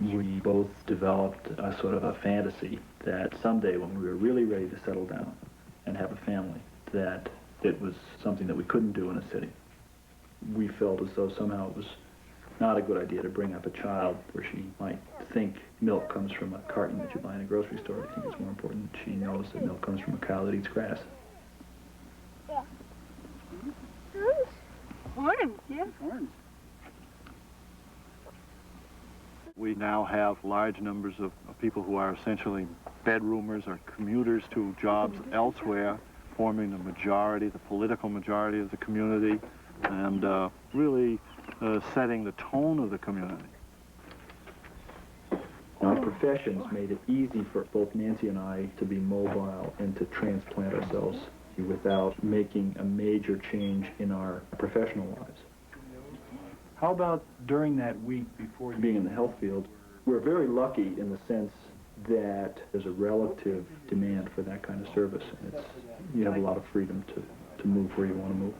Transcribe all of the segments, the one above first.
We both developed a sort of a fantasy that someday when we were really ready to settle down and have a family, that it was something that we couldn't do in a city. We felt as though somehow it was not a good idea to bring up a child where she might think milk comes from a carton that you buy in a grocery store. I think it's more important that she knows that milk comes from a cow that eats grass. Orange, yeah. Orange. We now have large numbers of people who are essentially bedroomers or commuters to jobs elsewhere, forming the majority, the political majority of the community, and really setting the tone of the community. Our professions made it easy for both Nancy and I to be mobile and to transplant ourselves without making a major change in our professional lives. How about during that week before being in the health field? We're very lucky in the sense that there's a relative demand for that kind of service. And you have a lot of freedom to move where you want to move.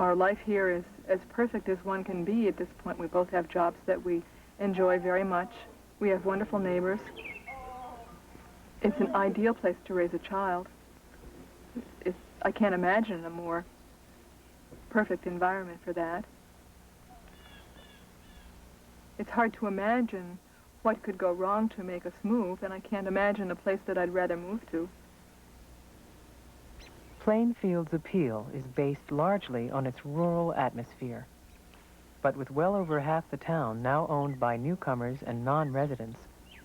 Our life here is as perfect as one can be at this point. We both have jobs that we enjoy very much. We have wonderful neighbors. It's an ideal place to raise a child. I can't imagine a more perfect environment for that. It's hard to imagine what could go wrong to make us move, and I can't imagine a place that I'd rather move to. Plainfield's appeal is based largely on its rural atmosphere. But with well over half the town now owned by newcomers and non-residents,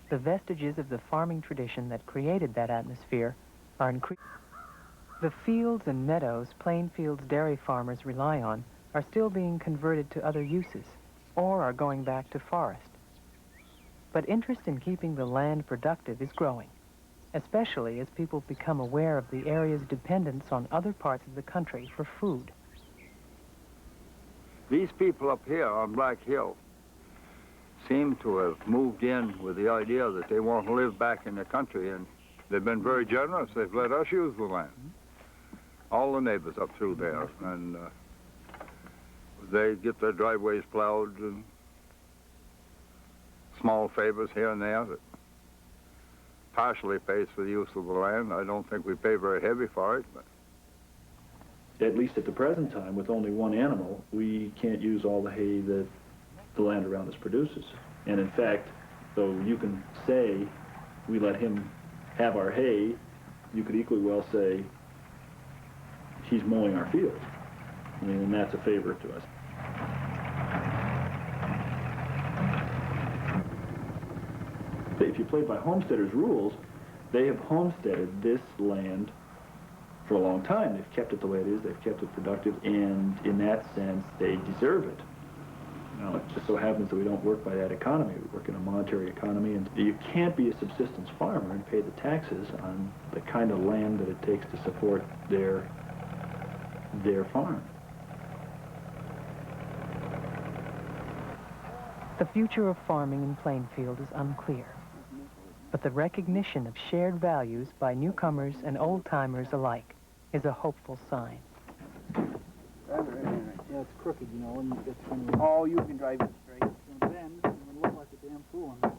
the vestiges of the farming tradition that created that atmosphere are increasing. The fields and meadows Plainfield's dairy farmers rely on are still being converted to other uses, or are going back to forest. But interest in keeping the land productive is growing, especially as people become aware of the area's dependence on other parts of the country for food. These people up here on Black Hill seem to have moved in with the idea that they want to live back in the country, and they've been very generous. They've let us use the land. All the neighbors up through there, and they get their driveways plowed and small favors here and there that partially pays for the use of the land. I don't think we pay very heavy for it, but at least at the present time, with only one animal, we can't use all the hay that the land around us produces. And in fact, though you can say we let him have our hay, you could equally well say he's mowing our fields. I mean, and that's a favor to us. If you play by homesteaders' rules, they have homesteaded this land for a long time. They've kept it the way it is, they've kept it productive, and in that sense, they deserve it. Now, it just so happens that we don't work by that economy. We work in a monetary economy, and you can't be a subsistence farmer and pay the taxes on the kind of land that it takes to support their farm. The future of farming in Plainfield is unclear, but the recognition of shared values by newcomers and old-timers alike is a hopeful sign. Yeah, it's crooked, you know, and oh, you can drive it straight. It's going to bend. It's going to look like a damn fool on this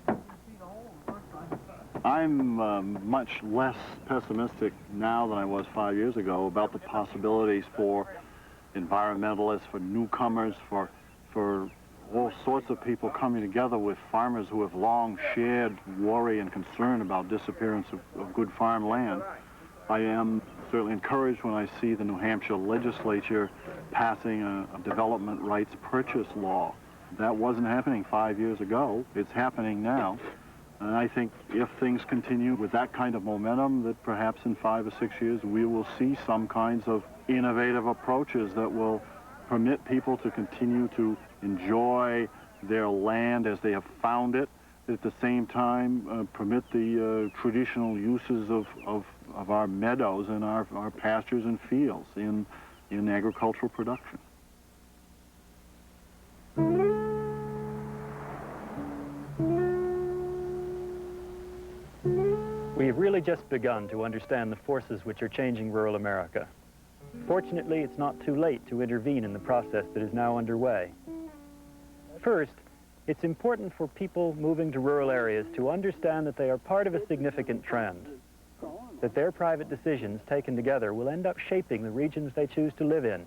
thing. I'm much less pessimistic now than I was 5 years ago about the possibilities for environmentalists, for newcomers, for all sorts of people coming together with farmers who have long shared worry and concern about disappearance of good farm land. I am certainly encouraged when I see the New Hampshire legislature passing a development rights purchase law. That wasn't happening 5 years ago. It's happening now. And I think if things continue with that kind of momentum, that perhaps in 5 or 6 years we will see some kinds of innovative approaches that will permit people to continue to enjoy their land as they have found it, at the same time permit the traditional uses of our meadows and our pastures and fields in agricultural production. We have really just begun to understand the forces which are changing rural America. Fortunately, it's not too late to intervene in the process that is now underway. First, it's important for people moving to rural areas to understand that they are part of a significant trend, that their private decisions taken together will end up shaping the regions they choose to live in.